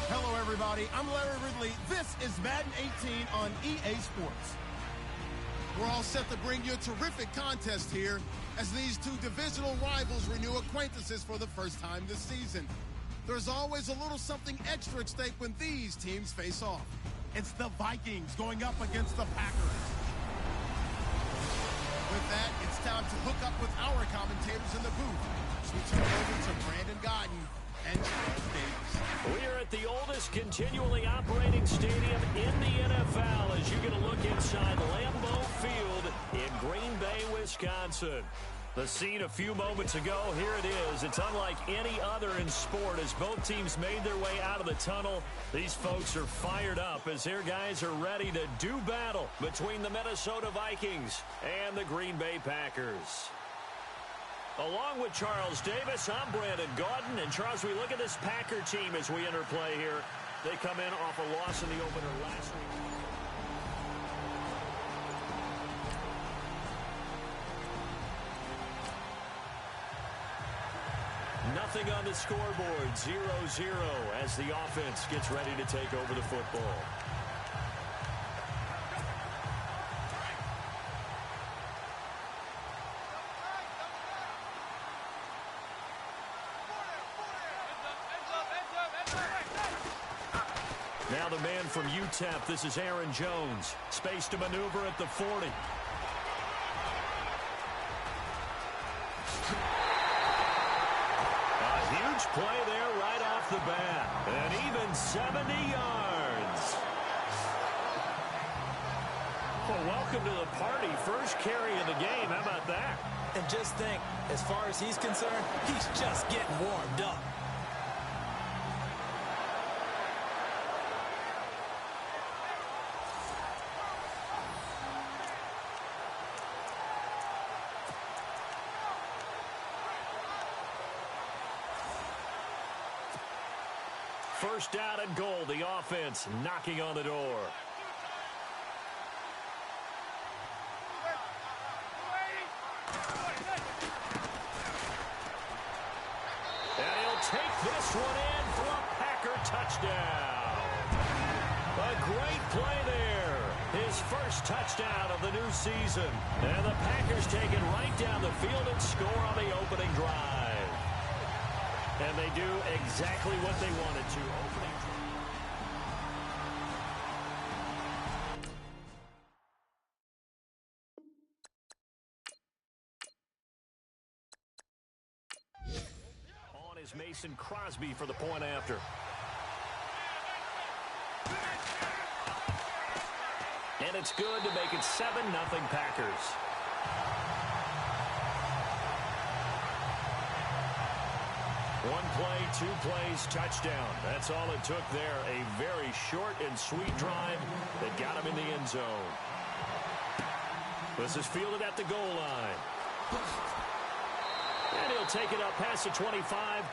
Hello, everybody. I'm Larry Ridley. This is Madden 18 on EA Sports. We're all set to bring you a terrific contest here as these two divisional rivals renew acquaintances for the first time this season. There's always a little something extra at stake when these teams face off. It's the Vikings going up against the Packers. With that, it's time to hook up with our commentators in the booth as we turn over to Brandon Godden and Charles Davis. We are at the oldest continually operating stadium in the NFL as you get a look inside Lambeau Field in Green Bay, Wisconsin. The scene a few moments ago, here it is. It's unlike any other in sport as both teams made their way out of the tunnel. These folks are fired up as their guys are ready to do battle between the Minnesota Vikings and the Green Bay Packers. Along with Charles Davis, I'm Brandon Gaudin. And Charles, we look at this Packer team as we enter play here. They come in off a loss in the opener last week. Nothing on the scoreboard, 0-0 as the offense gets ready to take over the football. Now the man from UTEP, this is Aaron Jones. Space to maneuver at the 40. Huge play there right off the bat. And even 70 yards. Well, welcome to the party. First carry of the game. How about that? And just think, as far as he's concerned, he's just getting warmed up. First down and goal, the offense knocking on the door. And he'll take this one in for a Packer touchdown. A great play there. His first touchdown of the new season. And the Packers take it right down the field and score on the opening drive. And they do exactly what they wanted to. On is Mason Crosby for the point after. And it's good to make it 7-0 Packers. One play, 2 plays, touchdown. That's all it took there. A very short and sweet drive that got him in the end zone. This is fielded at the goal line. And he'll take it up past the 25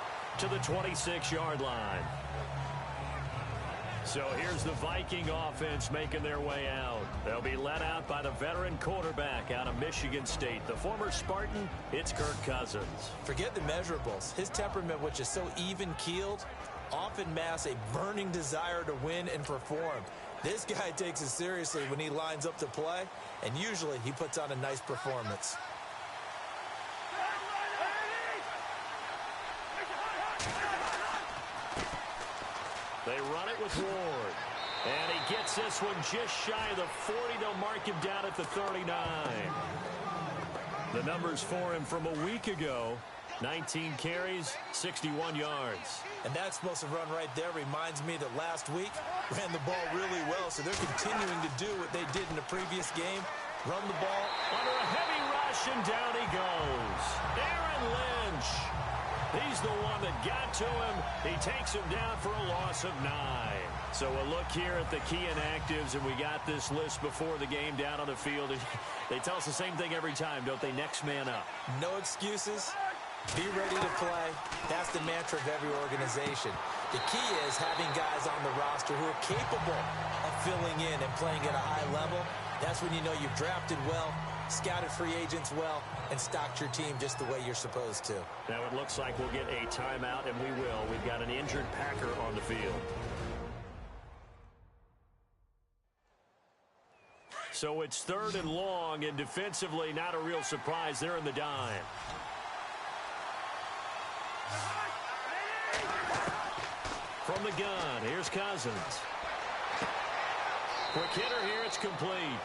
to the 26-yard line. So here's the Viking offense making their way out. They'll be led out by the veteran quarterback out of Michigan State. The former Spartan, it's Kirk Cousins. Forget the measurables. His temperament, which is so even-keeled, often masks a burning desire to win and perform. This guy takes it seriously when he lines up to play, and usually he puts on a nice performance. They run it with Ward. And he gets this one just shy of the 40. They'll mark him down at the 39. The numbers for him from a week ago, 19 carries, 61 yards. And that explosive run right there reminds me that last week ran the ball really well, so they're continuing to do what they did in the previous game, run the ball. Under a heavy rush, and down he goes. Aaron Lynch. He's the one that got to him. He takes him down for a loss of 9. So a look here at the key inactives, and we got this list before the game down on the field. They tell us the same thing every time, don't they? Next man up. No excuses. Be ready to play. That's the mantra of every organization. The key is having guys on the roster who are capable of filling in and playing at a high level. That's when you know you've drafted well scouted free agents well, and stocked your team just the way you're supposed to. Now it looks like we'll get a timeout, and we will. We've got an injured Packer on the field. So it's 3rd and long, and defensively, not a real surprise. They're in the dime. From the gun, here's Cousins. Quick hitter here, it's complete.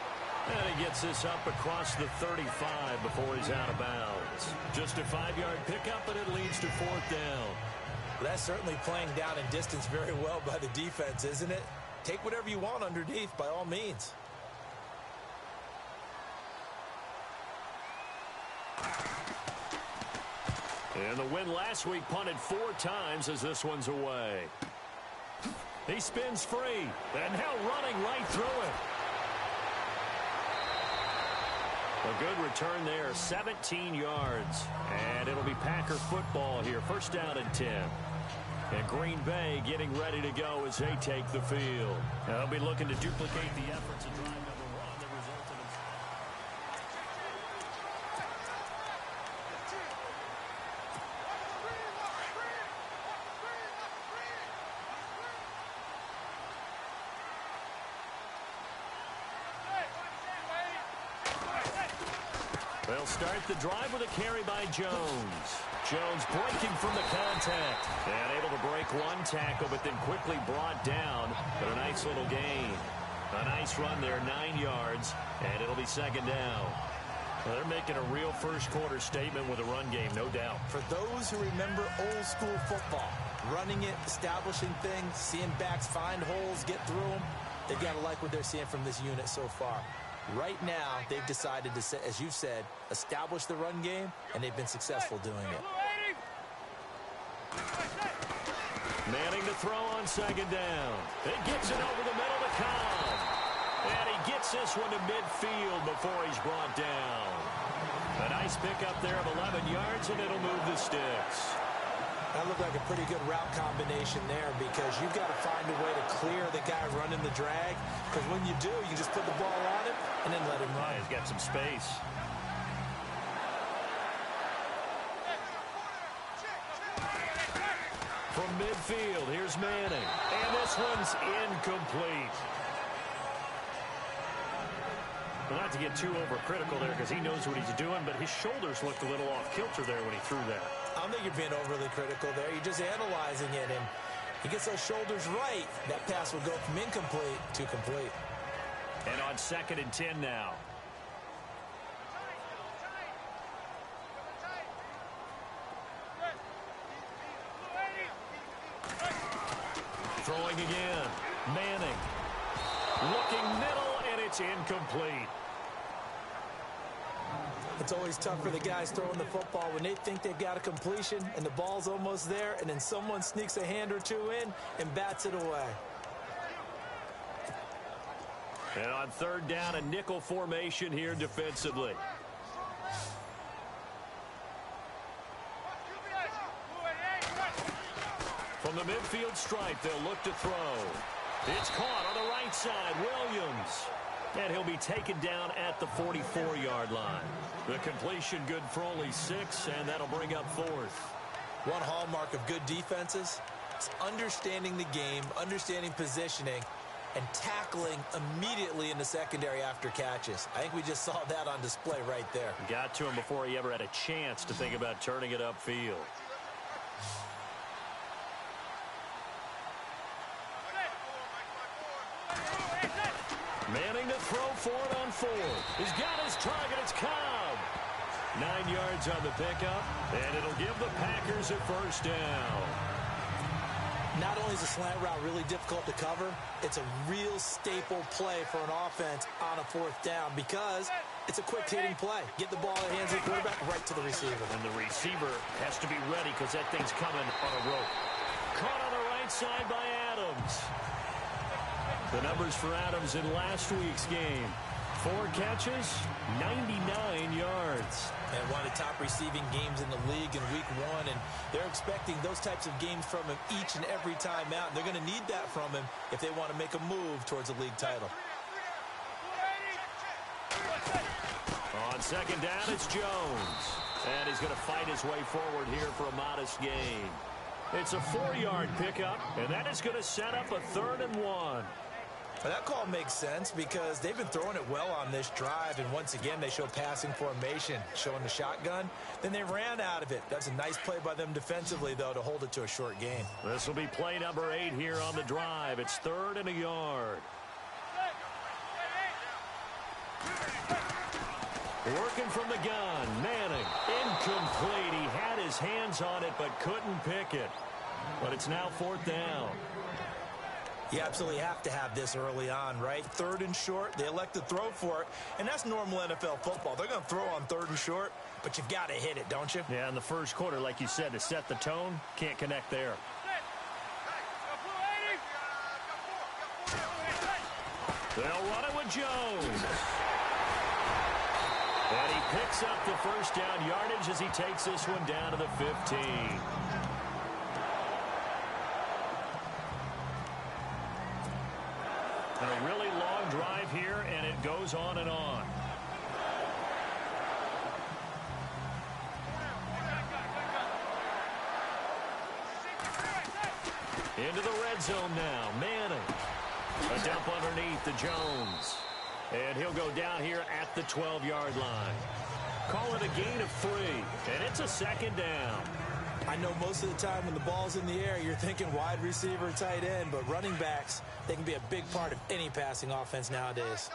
And he gets this up across the 35 before he's out of bounds. Just a 5-yard pickup, and it leads to 4th down. That's certainly playing down in distance very well by the defense, isn't it? Take whatever you want underneath, by all means. And the win last week punted 4 times as this one's away. He spins free, and now running right through it. A good return there, 17 yards. And it'll be Packer football here, 1st down and 10. And Green Bay getting ready to go as they take the field. They'll be looking to duplicate the efforts of drive number 1 that resulted in... They'll start the drive with a carry by Jones. Jones breaking from the contact. And able to break 1 tackle, but then quickly brought down. But a nice little gain. A nice run there, 9 yards. And it'll be 2nd down. Well, they're making a real first-quarter statement with a run game, no doubt. For those who remember old-school football, running it, establishing things, seeing backs find holes, get through them, they've got to like what they're seeing from this unit so far. Right now, they've decided to, as you said, establish the run game, and they've been successful doing it. Manning to throw on 2nd down. It gets it over the middle to Cobb. And he gets this one to midfield before he's brought down. A nice pickup there of 11 yards, and it'll move the sticks. That looked like a pretty good route combination there because you've got to find a way to clear the guy running the drag. Because when you do, you just put the ball on him and then let him run. He's got some space. From midfield, here's Manning. And this one's incomplete. Well, not to get too overcritical there because he knows what he's doing, but his shoulders looked a little off kilter there when he threw that. I don't think you're being overly critical there. You're just analyzing it, and he gets those shoulders right. That pass will go from incomplete to complete. And on 2nd and 10 now. Throwing again. Manning. Looking middle, and it's incomplete. It's always tough for the guys throwing the football when they think they've got a completion and the ball's almost there, and then someone sneaks a hand or two in and bats it away. And on 3rd down, a nickel formation here defensively. From the midfield stripe, they'll look to throw. It's caught on the right side, Williams. And he'll be taken down at the 44-yard line. The completion good for only 6, and that'll bring up 4th. One hallmark of good defenses is understanding the game, understanding positioning, and tackling immediately in the secondary after catches. I think we just saw that on display right there. Got to him before he ever had a chance to think about turning it upfield. Manning to throw for it on 4th. He's got his target. It's Cobb. 9 yards on the pickup, and it'll give the Packers a 1st down. Not only is a slant route really difficult to cover, it's a real staple play for an offense on a 4th down because it's a quick-hitting play. Get the ball in the hands of the quarterback right to the receiver. And the receiver has to be ready because that thing's coming on a rope. Caught on the right side by Adams. The numbers for Adams in last week's game. 4 catches, 99 yards. And one of the top receiving games in the league in week 1, and they're expecting those types of games from him each and every time out. And they're going to need that from him if they want to make a move towards a league title. On second down, it's Jones. And he's going to fight his way forward here for a modest gain. It's a 4-yard pickup, and that is going to set up a 3rd and 1. Well, that call makes sense because they've been throwing it well on this drive, and once again they show passing formation, showing the shotgun. Then they ran out of it. That's a nice play by them defensively, though, to hold it to a short gain. This will be play number 8 here on the drive. It's 3rd and a yard. Working from the gun, Manning, incomplete. He had his hands on it but couldn't pick it. But it's now 4th down. You absolutely have to have this early on, right? 3rd and short, they elect to throw for it, and that's normal NFL football. They're going to throw on 3rd and short, but you've got to hit it, don't you? Yeah, in the first quarter, like you said, to set the tone, can't connect there. They'll run it with Jones. And he picks up the 1st down yardage as he takes this one down to the 15. A really long drive here, and it goes on and on. Into the red zone now. Manning. A dump underneath to Jones. And he'll go down here at the 12-yard line. Call it a gain of 3, and it's a 2nd down. I know most of the time when the ball's in the air, you're thinking wide receiver, tight end, but running backs, they can be a big part of any passing offense nowadays.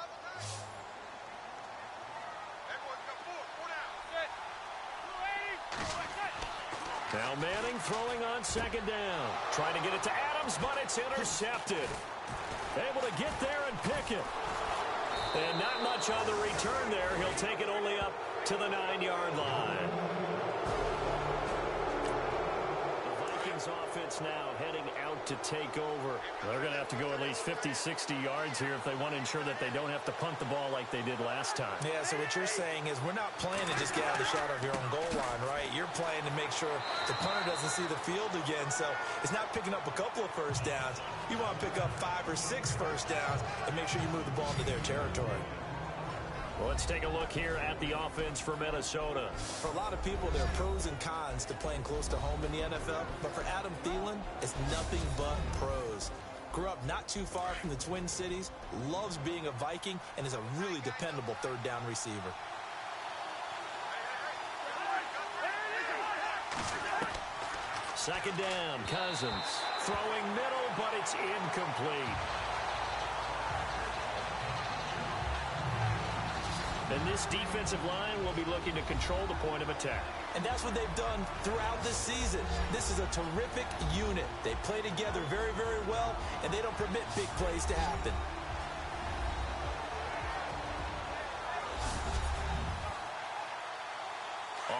Now Manning throwing on 2nd down. Trying to get it to Adams, but it's intercepted. Able to get there and pick it. And not much on the return there. He'll take it only up to the 9-yard line. The Vikings offense now heading out to take over. They're going to have to go at least 50, 60 yards here if they want to ensure that they don't have to punt the ball like they did last time. Yeah, so what you're saying is we're not playing to just get out of the shadow of your own goal line, right? You're playing to make sure the punter doesn't see the field again. So it's not picking up a couple of 1st downs. You want to pick up 5 or 6 1st downs and make sure you move the ball into their territory. Well, let's take a look here at the offense for Minnesota. For a lot of people, there are pros and cons to playing close to home in the NFL. But for Adam Thielen, it's nothing but pros. Grew up not too far from the Twin Cities, loves being a Viking, and is a really dependable 3rd down receiver. Second down, Cousins. Throwing middle, but it's incomplete. And this defensive line will be looking to control the point of attack. And that's what they've done throughout this season. This is a terrific unit. They play together very, very well, and they don't permit big plays to happen.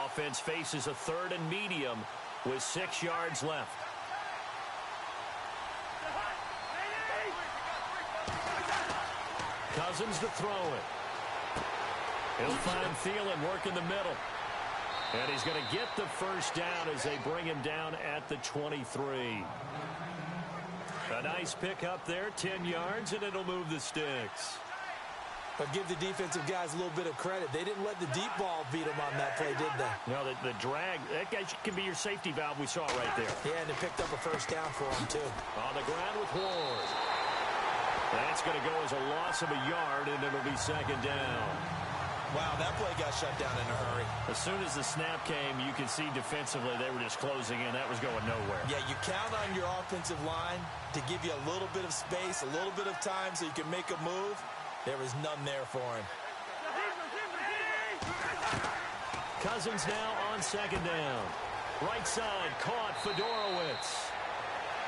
Offense faces a 3rd and medium with 6 yards left. Cousins to throw it. He'll find Thielen work in the middle. And he's going to get the 1st down as they bring him down at the 23. A nice pick up there, 10 yards, and it'll move the sticks. But give the defensive guys a little bit of credit. They didn't let the deep ball beat them on that play, did they? No, the drag, that guy can be your safety valve. We saw it right there. Yeah, and they picked up a 1st down for him, too. On the ground with Ward. That's going to go as a loss of a yard, and it'll be 2nd down. Wow, that play got shut down in a hurry. As soon as the snap came, you could see defensively they were just closing in. That was going nowhere. Yeah, you count on your offensive line to give you a little bit of space, a little bit of time so you can make a move. There was none there for him. Cousins now on 2nd down. Right side, caught Fedorowicz.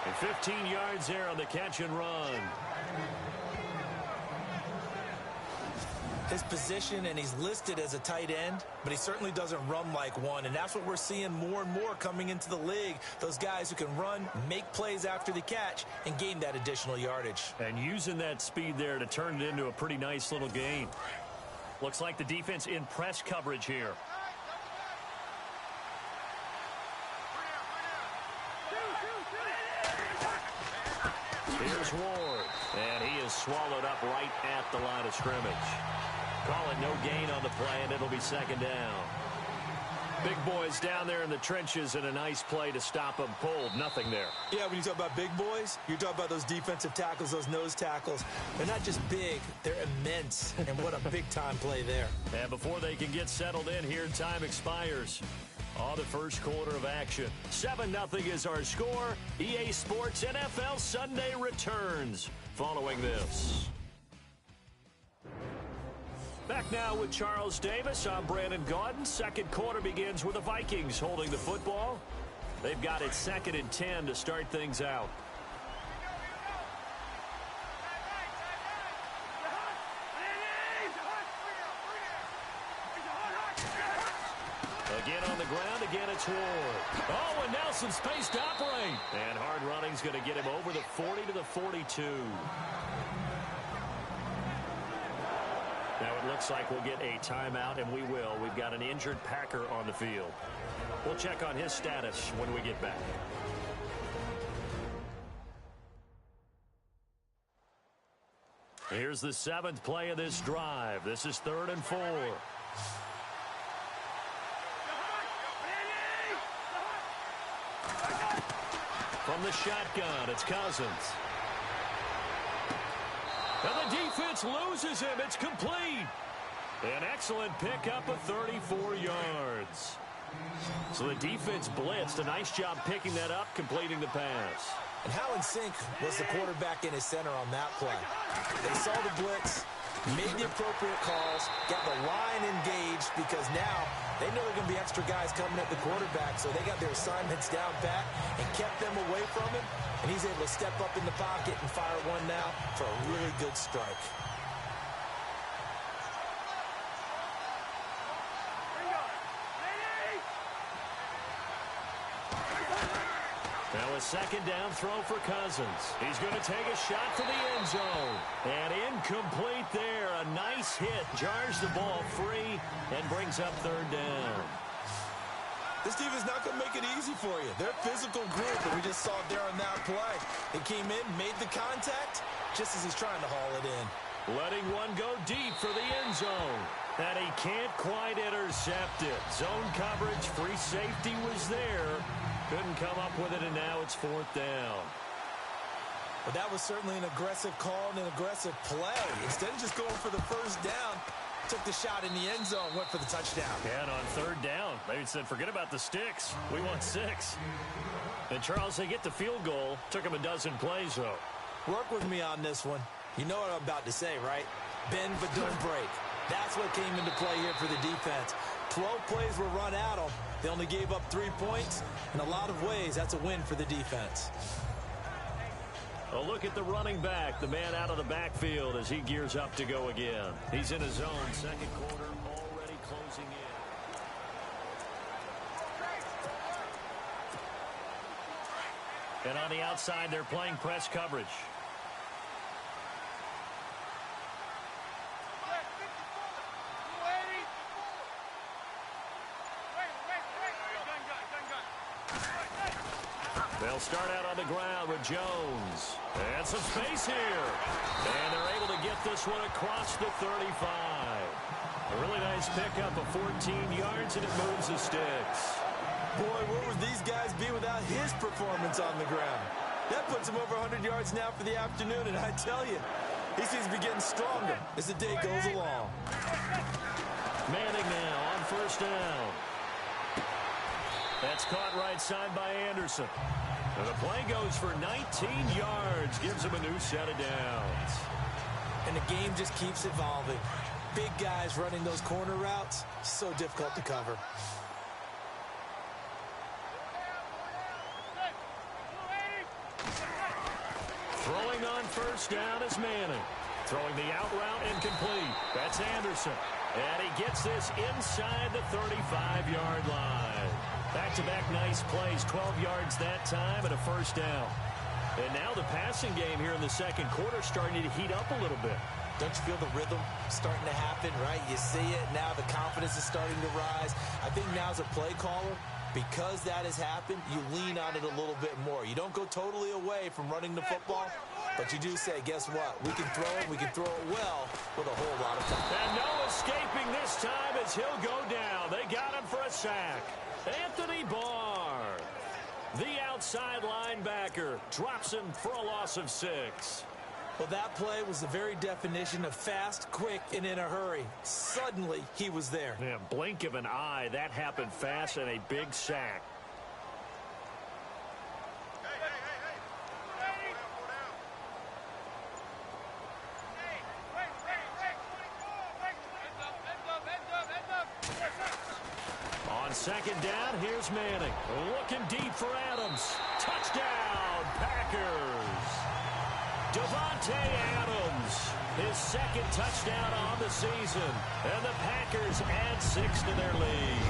And 15 yards there on the catch and run. His position, and he's listed as a tight end, but he certainly doesn't run like one, and that's what we're seeing more and more coming into the league. Those guys who can run, make plays after the catch, and gain that additional yardage. And using that speed there to turn it into a pretty nice little gain. Looks like the defense in press coverage here. Here's Ward, and he is swallowed up right at the line of scrimmage. Call it no gain on the play, and it'll be second down. Big boys down there in the trenches, and a nice play to stop them. Pulled, nothing there. Yeah, when you talk about big boys, you're talking about those defensive tackles, those nose tackles. They're not just big, they're immense. And what a big-time play there. And before they can get settled in here, time expires on the first quarter of action. 7-0 is our score. EA Sports NFL Sunday returns following this. Back now with Charles Davis. I'm Brandon Gaudin. Second quarter begins with the Vikings holding the football. They've got it 2nd and 10 to start things out. Again on the ground, again it's Ward. Oh, and now some space to operate. And hard running's going to get him over the 40 to the 42. Now it looks like we'll get a timeout, and we will. We've got an injured Packer on the field. We'll check on his status when we get back. Here's the 7th play of this drive. This is 3rd and 4. From the shotgun, it's Cousins. And the defense loses him. It's complete. An excellent pickup of 34 yards. So the defense blitzed. A nice job picking that up, completing the pass. And how in sync was the quarterback in his center on that play? They saw the blitz, made the appropriate calls, got the line engaged, because now they know there are going to be extra guys coming at the quarterback, so they got their assignments down pat and kept them away from him. And he's able to step up in the pocket and fire one now for a really good strike. Now a 2nd down throw for Cousins. He's going to take a shot for the end zone. And incomplete there. A nice hit. Jars the ball free and brings up 3rd down. This defense is not going to make it easy for you. They're a physical group, and we just saw it there on that play. They came in, made the contact, just as he's trying to haul it in. Letting one go deep for the end zone. And he can't quite intercept it. Zone coverage, free safety was there. Couldn't come up with it, and now it's 4th down. But that was certainly an aggressive call and an aggressive play. Instead of just going for the first down, took the shot in the end zone, went for the touchdown. And on 3rd down, they said, forget about the sticks. We want 6. And Charles, they get the field goal. Took him a dozen plays, though. Work with me on this one. You know what I'm about to say, right? Bend but don't break. That's what came into play here for the defense. 12 plays were run at them. They only gave up 3 points. In a lot of ways, that's a win for the defense. A look at the running back, the man out of the backfield as he gears up to go again. He's in his zone, 2nd quarter, already closing in. And on the outside, they're playing press coverage. They'll start out on the ground with Jones. And some space here. And they're able to get this one across the 35. A really nice pickup of 14 yards, and it moves the sticks. Boy, where would these guys be without his performance on the ground? That puts him over 100 yards now for the afternoon, and I tell you, he seems to be getting stronger as the day goes along. Manning now on 1st down. That's caught right side by Anderson. And the play goes for 19 yards, gives him a new set of downs. And the game just keeps evolving. Big guys running those corner routes, so difficult to cover. Throwing on 1st down is Manning. Throwing the out route incomplete. That's Anderson. And he gets this inside the 35-yard line. Back-to-back nice plays, 12 yards that time and a 1st down. And now the passing game here in the 2nd quarter starting to heat up a little bit. Don't you feel the rhythm starting to happen, right? You see it, now the confidence is starting to rise. I think now as a play caller, because that has happened, you lean on it a little bit more. You don't go totally away from running the football, but you do say, guess what? We can throw it well with a whole lot of time. And Noah's as he'll go down. They got him for a sack. Anthony Barr, the outside linebacker, drops him for a loss of 6. Well, that play was the very definition of fast, quick, and in a hurry. Suddenly, he was there. Yeah, blink of an eye. That happened fast and a big sack. On second down, here's Manning. Looking deep for Adams. Touchdown, Packers. Devontae Adams, his second touchdown on the season. And the Packers add 6 to their lead.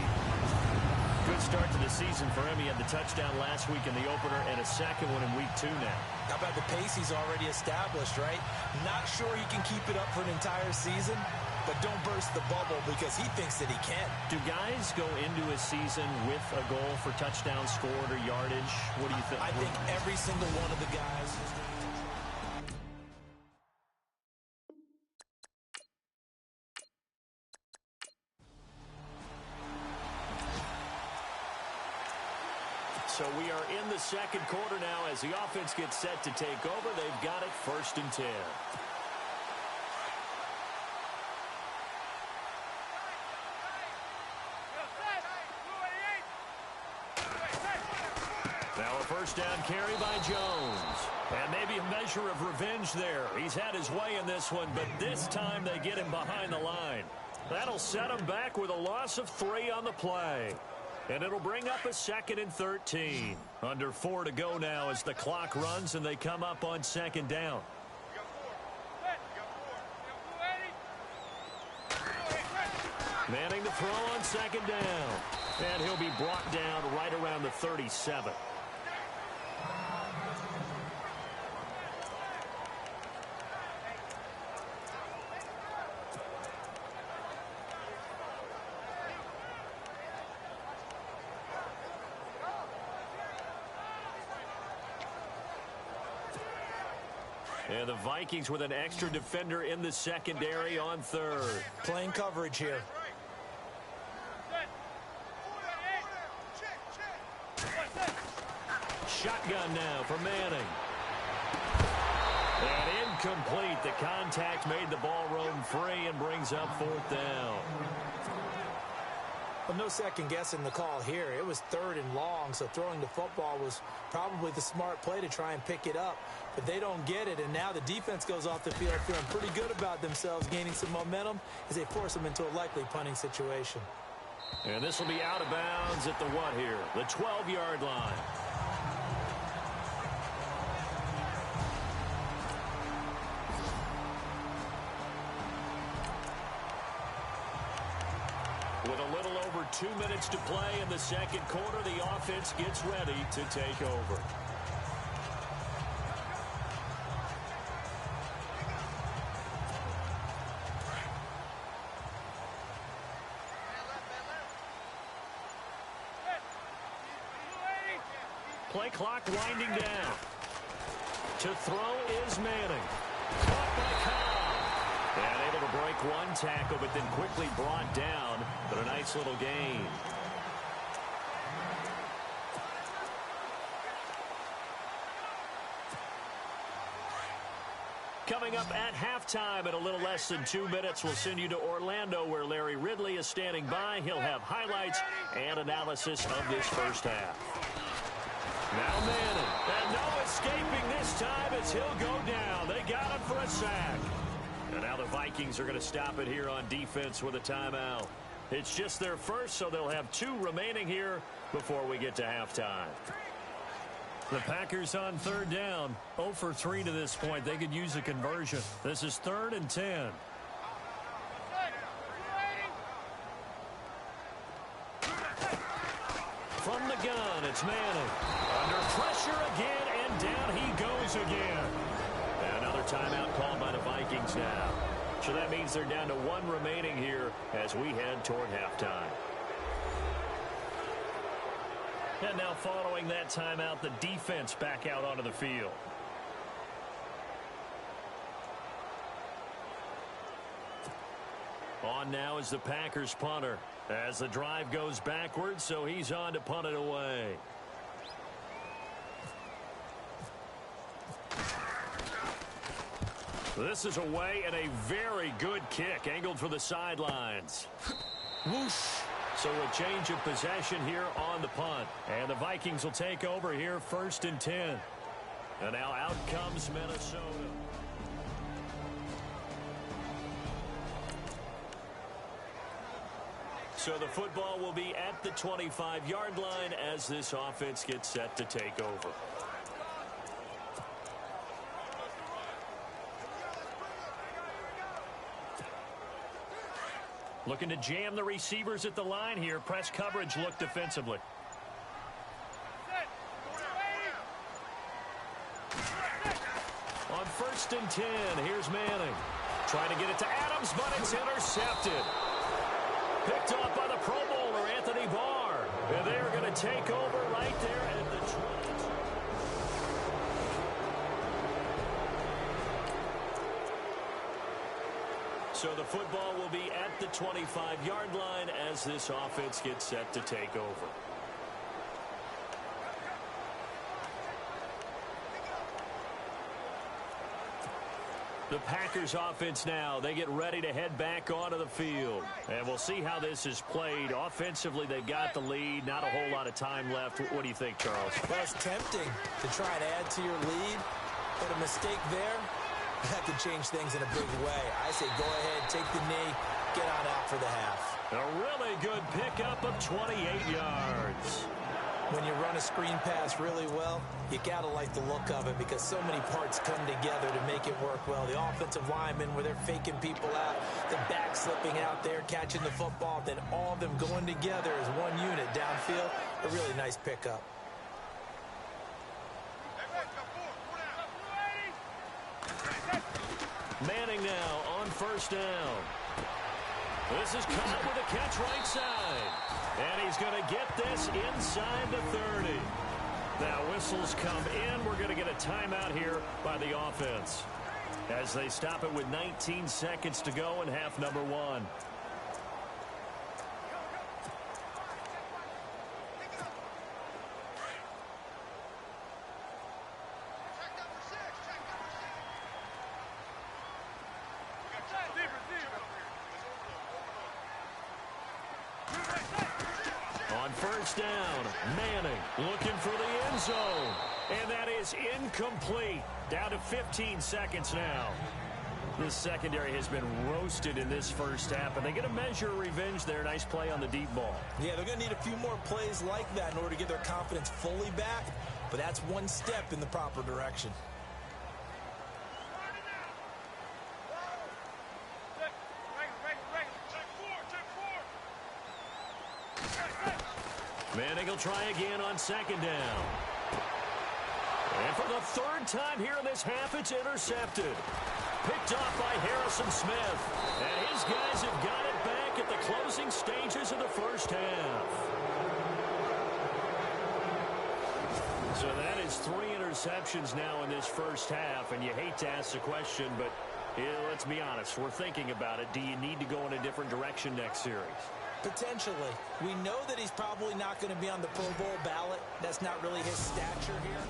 Good start to the season for him. He had the touchdown last week in the opener and a second one in week 2 now. How about the pace he's already established, right? Not sure he can keep it up for an entire season, but don't burst the bubble because he thinks that he can. Do guys go into a season with a goal for touchdown scored or yardage? What do you think? I think every single one of the guys... So we are in the second quarter now as the offense gets set to take over. They've got it 1st and 10. Now a first down carry by Jones. And maybe a measure of revenge there. He's had his way in this one, but this time they get him behind the line. That'll set him back with a loss of 3 on the play. And it'll bring up a 2nd and 13. Under 4 to go now as the clock runs and they come up on 2nd down. Manning to throw on 2nd down. And he'll be brought down right around the 37. And the Vikings with an extra defender in the secondary on 3rd. Playing coverage here. Shotgun now for Manning. And incomplete. The contact made the ball roam free and brings up 4th down. Well, no second guessing the call here. It was 3rd and long, so throwing the football was probably the smart play to try and pick it up. But they don't get it, and now the defense goes off the field feeling pretty good about themselves, gaining some momentum as they force them into a likely punting situation. And this will be out of bounds at the what here? The 12-yard line. With a little over 2 minutes to play in the second quarter, the offense gets ready to take over. Play clock winding down. To throw is Manning. Caught by Cobb. And able to break one tackle, but then quickly brought down. But a nice little gain. Coming up at halftime in a little less than 2 minutes, we'll send you to Orlando where Larry Ridley is standing by. He'll have highlights and analysis of this first half. Now Manning, and no escaping this time as he'll go down. They got him for a sack. And now the Vikings are going to stop it here on defense with a timeout. It's just their first, so they'll have 2 remaining here before we get to halftime. The Packers on 3rd down, 0 for 3 to this point. They could use a conversion. This is 3rd and 10. From the gun, it's Manning. Under pressure again, and down he goes again. And another timeout called by the Vikings now. So that means they're down to 1 remaining here as we head toward halftime. And now following that timeout, the defense back out onto the field. On now is the Packers punter as the drive goes backwards, so he's on to punt it away. This is away and a very good kick angled for the sidelines. Whoosh. So a change of possession here on the punt. And the Vikings will take over here 1st and 10. And now out comes Minnesota. So the football will be at the 25-yard line as this offense gets set to take over. Looking to jam the receivers at the line here. Press coverage look defensively. On 1st and 10, here's Manning. Trying to get it to Adams, but it's intercepted. Picked off by the Pro Bowler, Anthony Barr. And they're going to take over right there at the 20. So the football will be at the 25-yard line as this offense gets set to take over. The Packers offense now, they get ready to head back onto the field. And we'll see how this is played. Offensively, they got the lead. Not a whole lot of time left. What do you think, Charles? Well, it's tempting to try and add to your lead, but a mistake there, that could change things in a big way. I say go ahead, take the knee, get on out for the half. A really good pickup of 28 yards. When you run a screen pass really well, you got to like the look of it because so many parts come together to make it work well. The offensive linemen where they're faking people out, the back slipping out there, catching the football, then all of them going together as one unit downfield. A really nice pickup. Manning now on 1st down. This is caught with a catch right side. And he's going to get this inside the 30. Now whistles come in. We're going to get a timeout here by the offense as they stop it with 19 seconds to go in half number 1. On 1st down, Manning looking for the end zone. And that is incomplete. Down to 15 seconds now. This secondary has been roasted in this first half, and they get a measure of revenge there. Nice play on the deep ball. Yeah, they're going to need a few more plays like that in order to get their confidence fully back, but that's one step in the proper direction. Manning will try again on 2nd down. And for the 3rd time here in this half, it's intercepted. Picked off by Harrison Smith. And his guys have got it back at the closing stages of the first half. So that is 3 interceptions now in this first half. And you hate to ask the question, but let's be honest. We're thinking about it. Do you need to go in a different direction next series? Potentially. We know that he's probably not going to be on the Pro Bowl ballot. That's not really his stature here.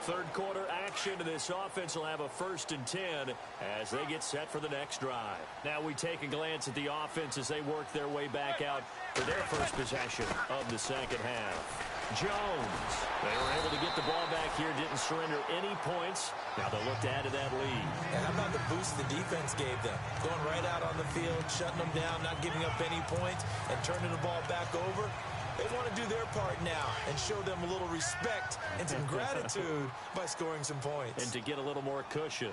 Third quarter action, and this offense will have a 1st and 10 as they get set for the next drive. Now we take a glance at the offense as they work their way back out for their first possession of the second half. Jones, they were able to get the ball back here, didn't surrender any points. Now they'll look to add to that lead. And how about the boost the defense gave them? Going right out on the field, shutting them down, not giving up any points, and turning the ball back over. They want to do their part now and show them a little respect and some gratitude by scoring some points. And to get a little more cushion.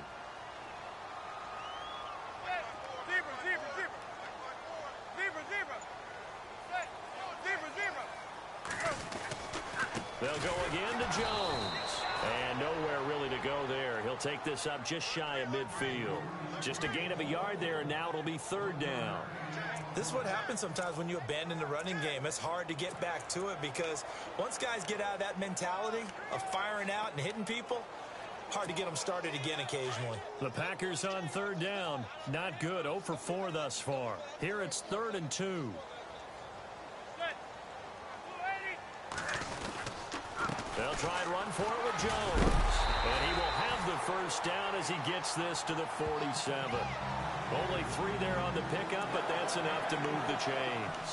They'll go again to Jones. And nowhere really to go there. He'll take this up just shy of midfield. Just a gain of a yard there, and now it'll be 3rd down. This is what happens sometimes when you abandon the running game. It's hard to get back to it because once guys get out of that mentality of firing out and hitting people, hard to get them started again occasionally. The Packers on third down. Not good. 0 for 4 thus far. Here it's 3rd and 2. They'll try and run for it with Jones. And he will have the first down as he gets this to the 47. Only 3 there on the pickup, but that's enough to move the chains.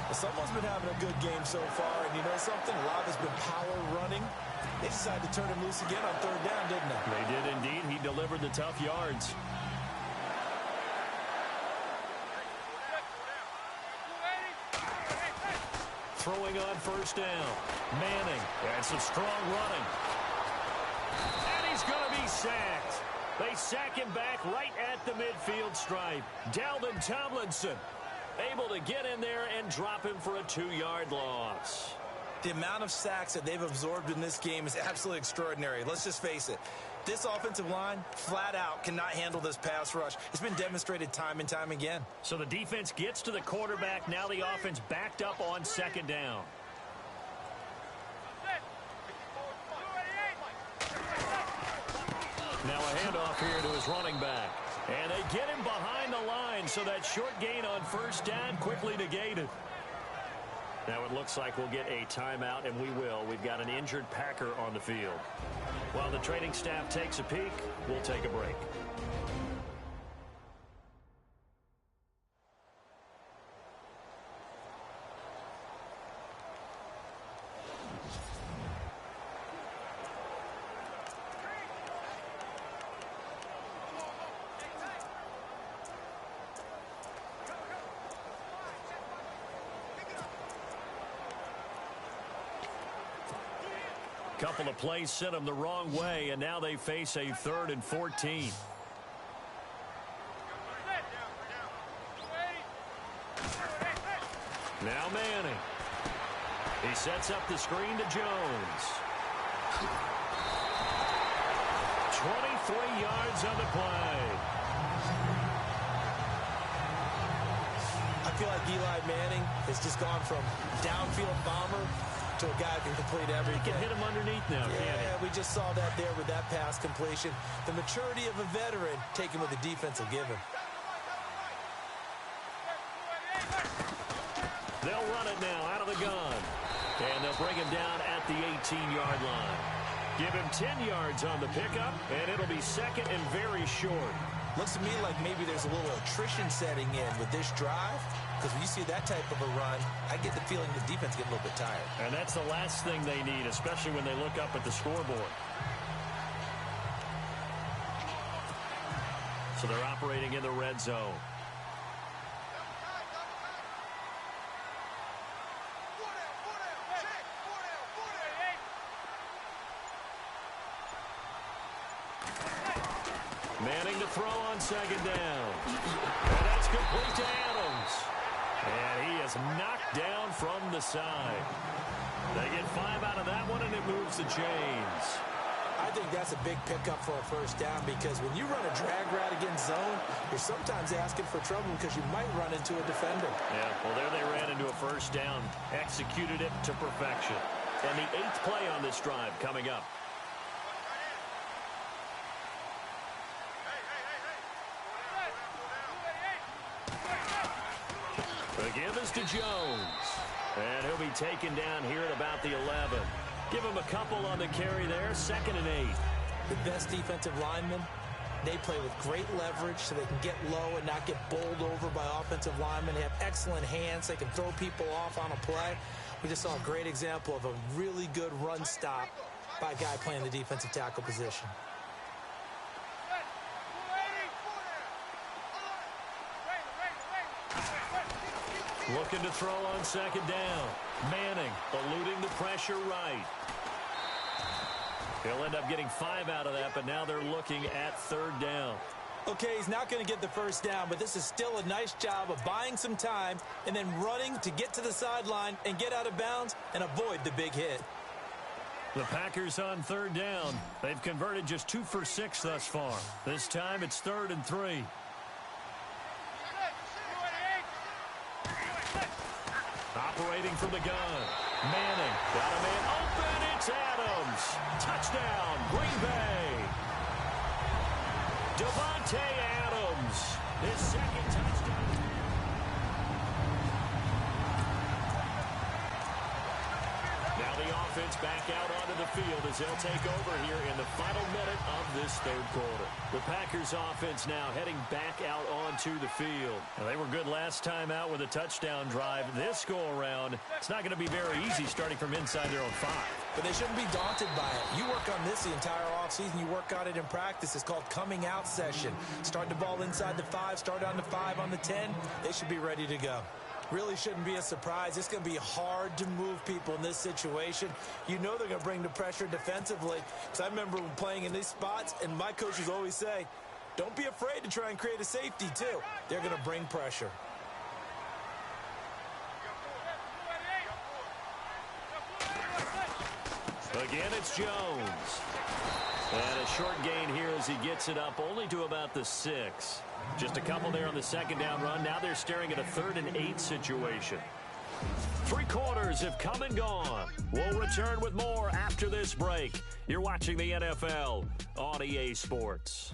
Well, someone's been having a good game so far, and you know something? A lot has been power running. They decided to turn him loose again on third down, didn't they? They did indeed. He delivered the tough yards. Throwing on first down. Manning. And some strong running. And he's going to be sacked. They sack him back right at the midfield stripe. Dalvin Tomlinson able to get in there and drop him for a 2-yard loss. The amount of sacks that they've absorbed in this game is absolutely extraordinary. Let's just face it. This offensive line, flat out, cannot handle this pass rush. It's been demonstrated time and time again. So the defense gets to the quarterback. Now the offense backed up on second down. Now a handoff here to his running back. And they get him behind the line, so that short gain on first down quickly negated. Now it looks like we'll get a timeout, and we will. We've got an injured Packer on the field. While the training staff takes a peek, we'll take a break. Couple of plays sent them the wrong way, and now they face a 3rd and 14. Now Manning. He sets up the screen to Jones. 23 yards on the play. I feel like Eli Manning has just gone from downfield bomber to a guy who can complete everything. He can hit him underneath now, can't he? Yeah, we just saw that there with that pass completion. The maturity of a veteran taken with the defense will give him. They'll run it now out of the gun. And they'll bring him down at the 18-yard line. Give him 10 yards on the pickup, and it'll be 2nd and very short. Looks to me like maybe there's a little attrition setting in with this drive. Because when you see that type of a run, I get the feeling the defense get a little bit tired. And that's the last thing they need, especially when they look up at the scoreboard. So they're operating in the red zone. Manning to throw on second down. And that's complete to Adams. And he is knocked down from the side. They get 5 out of that one, and it moves the chains. I think that's a big pickup for a first down because when you run a drag route against zone, you're sometimes asking for trouble because you might run into a defender. Yeah, well, there they ran into a first down, executed it to perfection. And the 8th play on this drive coming up. The give is to Jones. And he'll be taken down here at about the 11. Give him a couple on the carry there, 2nd and 8. The best defensive linemen, they play with great leverage so they can get low and not get bowled over by offensive linemen. They have excellent hands. They can throw people off on a play. We just saw a great example of a really good run stop by a guy playing the defensive tackle position. Looking to throw on second down. Manning eluding the pressure right. He'll end up getting 5 out of that, but now they're looking at 3rd down. Okay, he's not going to get the first down, but this is still a nice job of buying some time and then running to get to the sideline and get out of bounds and avoid the big hit. The Packers on 3rd down. They've converted just 2 for 6 thus far. This time it's 3rd and 3. Operating from the gun. Manning got a man open. It's Adams. Touchdown, Green Bay. Devontae Adams, his second touchdown. Now the offense back out onto the field as they'll take over here in the final minute of this third quarter. The Packers offense now heading back out onto the field. Now, they were good last time out with a touchdown drive. This go-around, it's not going to be very easy starting from inside their own 5. But they shouldn't be daunted by it. You work on this the entire offseason. You work on it in practice. It's called coming out session. Start the ball inside the 5, start on the 5, on the 10. They should be ready to go. Really shouldn't be a surprise. It's going to be hard to move people in this situation. You know they're going to bring the pressure defensively. Because I remember playing in these spots, and my coaches always say, don't be afraid to try and create a safety, too. They're going to bring pressure. Again, it's Jones. And a short gain here as he gets it up only to about the 6. Just a couple there on the second down run. Now they're staring at a 3rd and 8 situation. 3 quarters have come and gone. We'll return with more after this break. You're watching the NFL on EA Sports.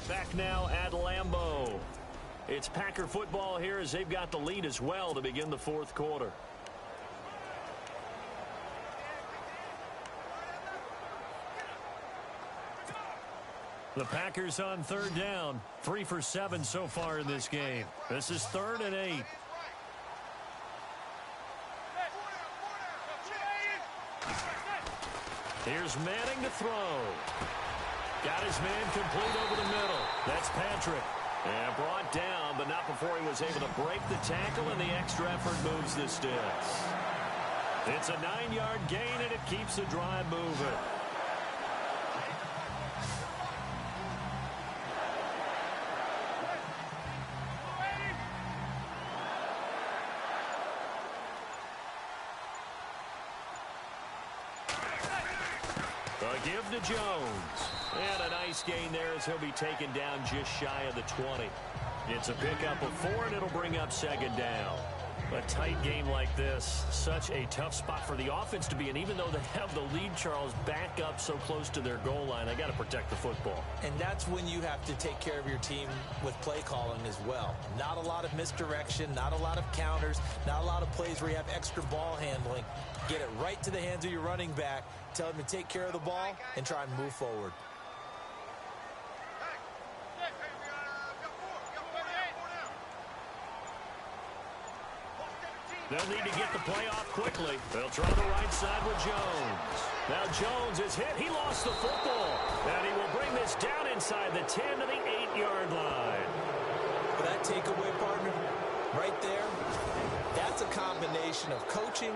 Back now at Lambeau. It's Packer football here as they've got the lead as well to begin the 4th quarter. The Packers on 3rd down. 3 for 7 so far in this game. This is 3rd and 8. Here's Manning to throw. Got his man complete over the middle. That's Patrick. And brought down, but not before he was able to break the tackle, and the extra effort moves the sticks. It's a 9-yard gain, and it keeps the drive moving. A give to Jones. And a nice gain there as he'll be taken down just shy of the 20. It's a pickup of 4, and it'll bring up 2nd down. A tight game like this, such a tough spot for the offense to be in. Even though they have the lead, Charles, back up so close to their goal line, they got to protect the football. And that's when you have to take care of your team with play calling as well. Not a lot of misdirection, not a lot of counters, not a lot of plays where you have extra ball handling. Get it right to the hands of your running back, tell him to take care of the ball, and try and move forward. They'll need to get the play off quickly. They'll try the right side with Jones. Now Jones is hit. He lost the football. And he will bring this down inside the 10 to the 8-yard line. But that takeaway, partner, right there, that's a combination of coaching,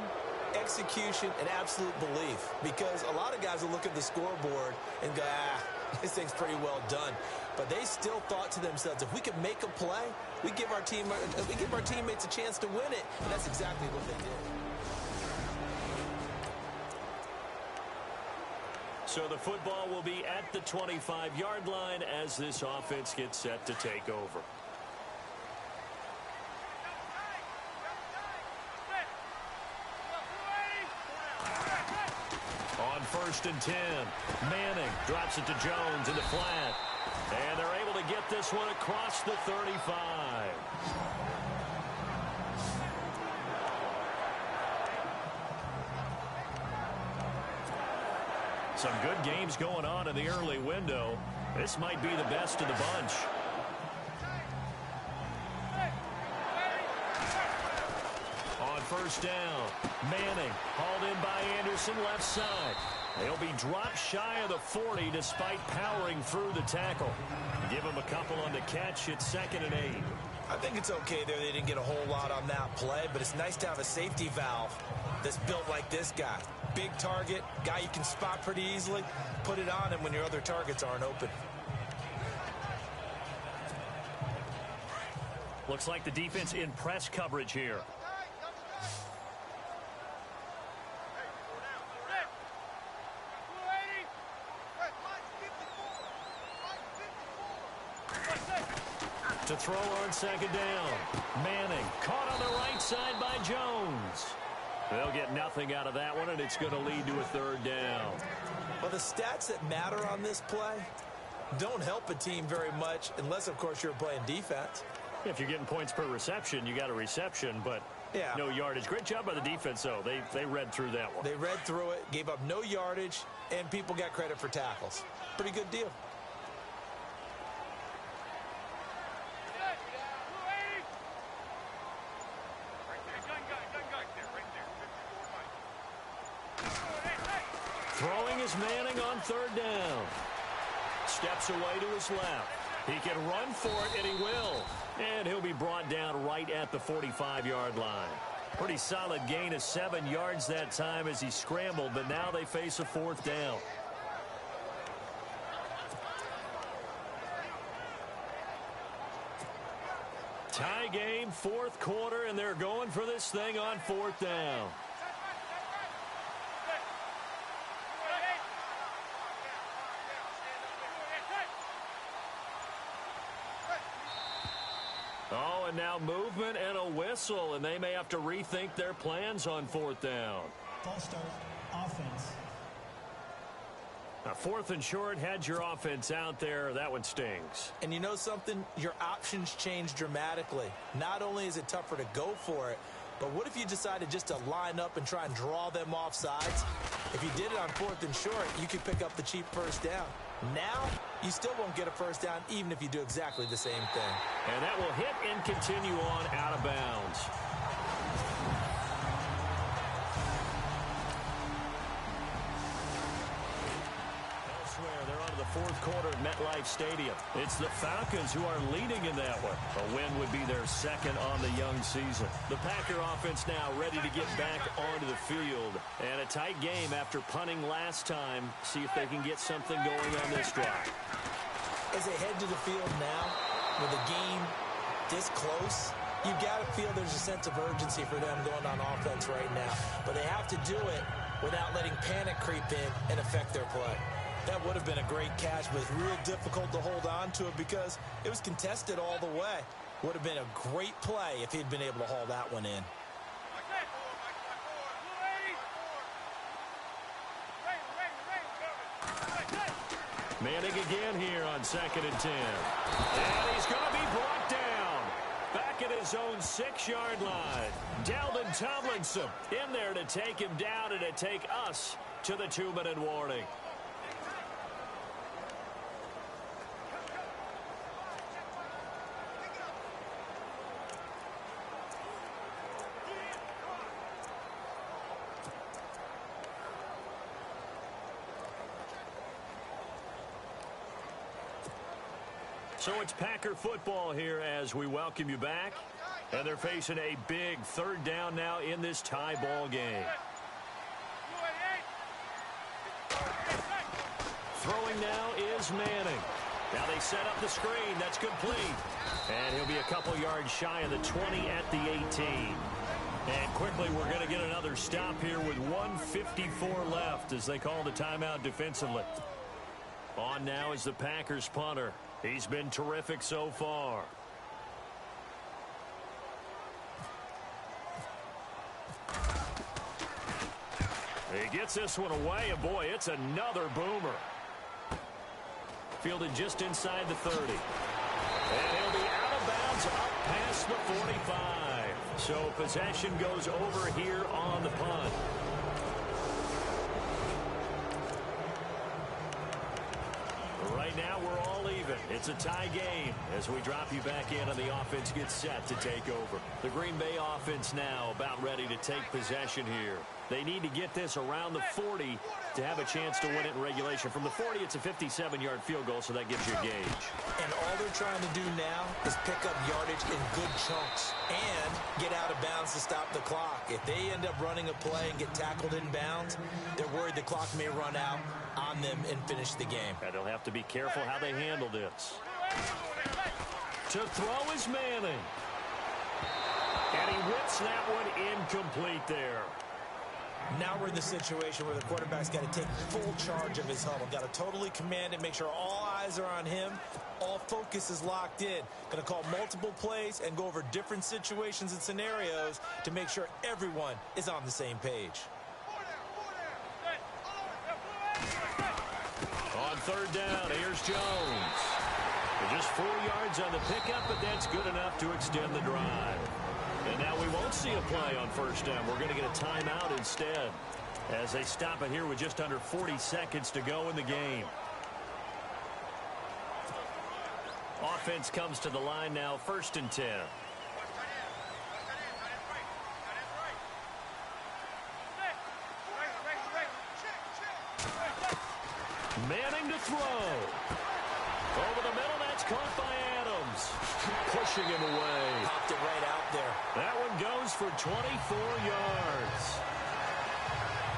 execution, and absolute belief. Because a lot of guys will look at the scoreboard and go, this thing's pretty well done. But they still thought to themselves, if we could make a play, we give our teammates a chance to win it. And that's exactly what they did. So the football will be at the 25-yard line as this offense gets set to take over. On 1st and 10, Manning drops it to Jones in the flat. And they're able to get this one across the 35. Some good games going on in the early window. This might be the best of the bunch. On 1st down, Manning hauled in by Anderson left side. They'll be dropped shy of the 40 despite powering through the tackle. Give him a couple on the catch. It's 2nd and 8. I think it's okay there. They didn't get a whole lot on that play, but it's nice to have a safety valve that's built like this guy. Big target, guy you can spot pretty easily. Put it on him when your other targets aren't open. Looks like the defense in press coverage here. to throw on second down. Manning caught on the right side by Jones. They'll get nothing out of that one, and it's going to lead to a third down. Well, the stats that matter on this play don't help a team very much unless, of course, you're playing defense. If you're getting points per reception, you got a reception, but yeah, no yardage. Great job by the defense, though. They read through that one. They read through it, gave up no yardage, and people got credit for tackles. Pretty good deal. Throwing is Manning on third down. Steps away to his left. He can run for it, and he will. And he'll be brought down right at the 45-yard line. Pretty solid gain of 7 yards that time as he scrambled, but now they face a fourth down. Tie game, fourth quarter, and they're going for this thing on fourth down. Oh, and now movement and a whistle, and they may have to rethink their plans on fourth down. False start, offense. Now, fourth and short, had your offense out there. That one stings. And you know something? Your options change dramatically. Not only is it tougher to go for it, but what if you decided just to line up and try and draw them off sides? If you did it on fourth and short, you could pick up the cheap first down. Now, you still won't get a first down even if you do exactly the same thing. And that will hit and continue on out of bounds. Elsewhere, they're on to the fourth quarter at MetLife Stadium. It's the Falcons who are leading in that one. A win would be their second on the young season. The Packer offense now ready to get back onto the field. And a tight game after punting last time. See if they can get something going on this drive. As they head to the field now, with a game this close, you've got to feel there's a sense of urgency for them going on offense right now. But they have to do it without letting panic creep in and affect their play. That would have been a great catch, but it's real difficult to hold on to it because it was contested all the way. Would have been a great play if he'd been able to haul that one in. Manning again here on 2nd and 10. And he's going to be brought down. Back at his own 6-yard line. Dalvin Tomlinson in there to take him down and to take us to the 2-minute warning. So it's Packer football here as we welcome you back. And they're facing a big third down now in this tie ball game. Throwing now is Manning. Now they set up the screen. That's complete. And he'll be a couple yards shy of the 20 at the 18. And quickly we're going to get another stop here with 1:54 left as they call the timeout defensively. On now is the Packers punter. He's been terrific so far. He gets this one away, and boy, it's another boomer. Fielded just inside the 30. And he'll be out of bounds up past the 45. So possession goes over here on the punt. Right now, we're all even. It's a tie game as we drop you back in and the offense gets set to take over. The Green Bay offense now about ready to take possession here. They need to get this around the 40 to have a chance to win it in regulation. From the 40, it's a 57-yard field goal, so that gives you a gauge. And all they're trying to do now is pick up yardage in good chunks and get out of bounds to stop the clock. If they end up running a play and get tackled in bounds, they're worried the clock may run out on them and finish the game. And they'll have to be careful how they handle this. To throw is Manning. And he whips that one incomplete there. Now we're in the situation where the quarterback's got to take full charge of his huddle. Got to totally command it, make sure all eyes are on him. All focus is locked in. Going to call multiple plays and go over different situations and scenarios to make sure everyone is on the same page. On third down, here's Jones. Just 4 yards on the pickup, but that's good enough to extend the drive. And now we won't see a play on first down. We're going to get a timeout instead as they stop it here with just under 40 seconds to go in the game. Offense comes to the line now, 1st and 10. Manning to throw. Over the middle, that's caught by Adams. Pushing him away. Popped it right out there. That one goes for 24 yards.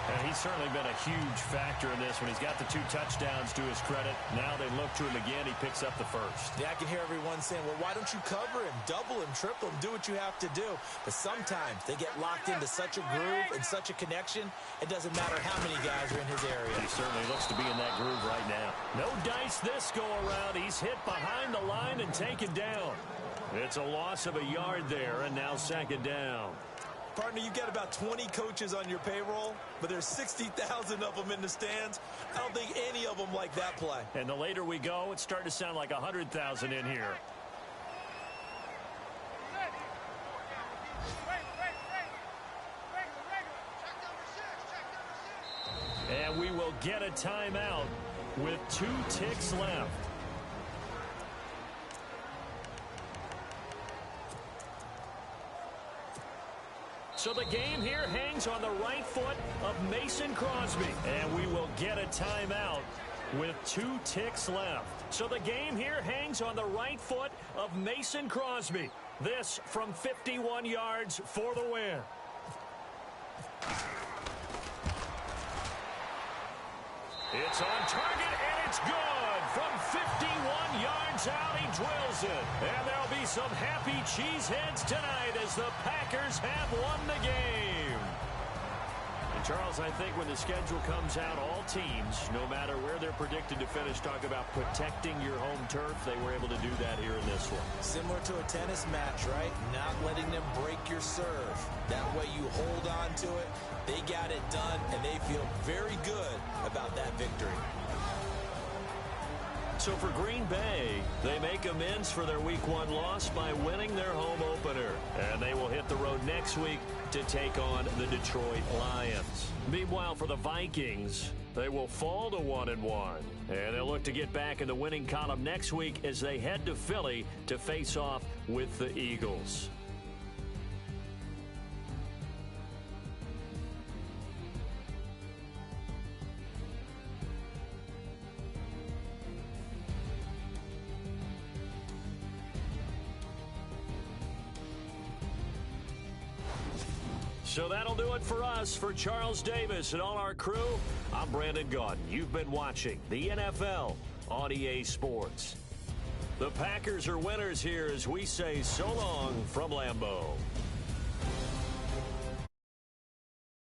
And he's certainly been a huge factor in this when he's got the 2 touchdowns to his credit. Now they look to him again. He picks up the first. Yeah, I can hear everyone saying, well, why don't you cover him, double him, triple him, do what you have to do. But sometimes they get locked into such a groove and such a connection, it doesn't matter how many guys are in his area. He certainly looks to be in that groove right now. No dice this go around. He's hit behind the line and taken down. It's a loss of a yard there, and now 2nd down. Partner, you've got about 20 coaches on your payroll, but there's 60,000 of them in the stands. I don't think any of them like that play. And the later we go, it's starting to sound like 100,000 in here. And we will get a timeout with 2 ticks left. So the game here hangs on the right foot of Mason Crosby. And we will get a timeout with 2 ticks left. So the game here hangs on the right foot of Mason Crosby. This from 51 yards for the win. It's on target, and it's good. From 51 yards out, he drills it. And there'll be some happy cheeseheads tonight as the Packers have won the game. And Charles, I think when the schedule comes out, all teams, no matter where they're predicted to finish, talk about protecting your home turf. They were able to do that here in this one. Similar to a tennis match, right? Not letting them break your serve. That way you hold on to it. They got it done, and they feel very good about that victory. So for Green Bay, they make amends for their Week 1 loss by winning their home opener. And they will hit the road next week to take on the Detroit Lions. Meanwhile, for the Vikings, they will fall to 1-1. And they'll look to get back in the winning column next week as they head to Philly to face off with the Eagles. So that'll do it for us. For Charles Davis and all our crew, I'm Brandon Gaudin. You've been watching the NFL on EA Sports. The Packers are winners here as we say so long from Lambeau.